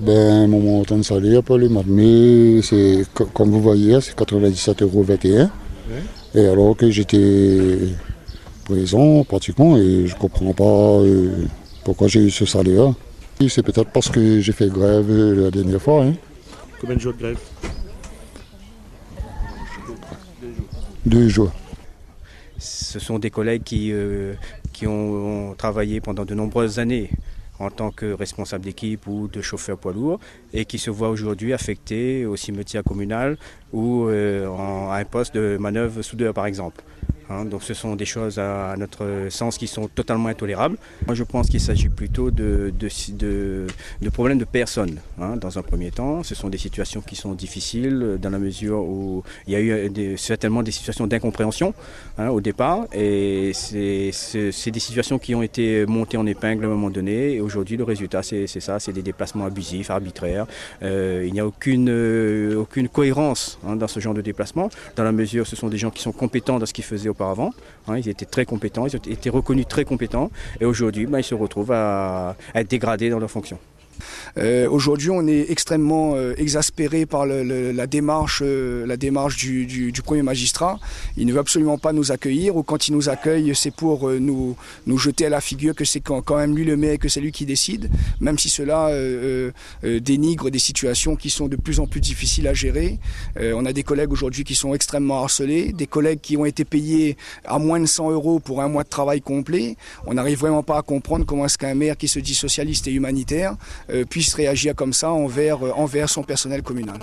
Ben, mon montant de salaire pour le mois de mai, c'est, comme vous voyez, c'est 97,21 €. Ouais. Et alors que j'étais présent pratiquement et je ne comprends pas pourquoi j'ai eu ce salaire. Et c'est peut-être parce que j'ai fait grève la dernière fois. Hein. Combien de jours de grève? 2 jours. Ce sont des collègues qui ont travaillé pendant de nombreuses années en tant que responsable d'équipe ou de chauffeur poids lourd et qui se voient aujourd'hui affectés au cimetière communal ou à un poste de manœuvre soudeur par exemple. Donc ce sont des choses à notre sens qui sont totalement intolérables. Moi je pense qu'il s'agit plutôt de problèmes de personnes. Dans un premier temps, ce sont des situations qui sont difficiles dans la mesure où il y a eu certainement des situations d'incompréhension au départ. Et c'est des situations qui ont été montées en épingle à un moment donné. Et aujourd'hui le résultat c'est ça, c'est des déplacements abusifs, arbitraires. Il n'y a aucune cohérence dans ce genre de déplacement, dans la mesure où ce sont des gens qui sont compétents dans ce qu'ils faisaient auparavant. Ils étaient très compétents, ils ont été reconnus très compétents et aujourd'hui ils se retrouvent à être dégradés dans leurs fonctions. Aujourd'hui, on est extrêmement exaspéré par la démarche du premier magistrat. Il ne veut absolument pas nous accueillir, ou quand il nous accueille, c'est pour nous jeter à la figure que c'est quand même lui le maire et que c'est lui qui décide, même si cela dénigre des situations qui sont de plus en plus difficiles à gérer. On a des collègues aujourd'hui qui sont extrêmement harcelés, des collègues qui ont été payés à moins de 100 € pour un mois de travail complet. On n'arrive vraiment pas à comprendre comment est-ce qu'un maire qui se dit socialiste et humanitaire puisse réagir comme ça envers son personnel communal.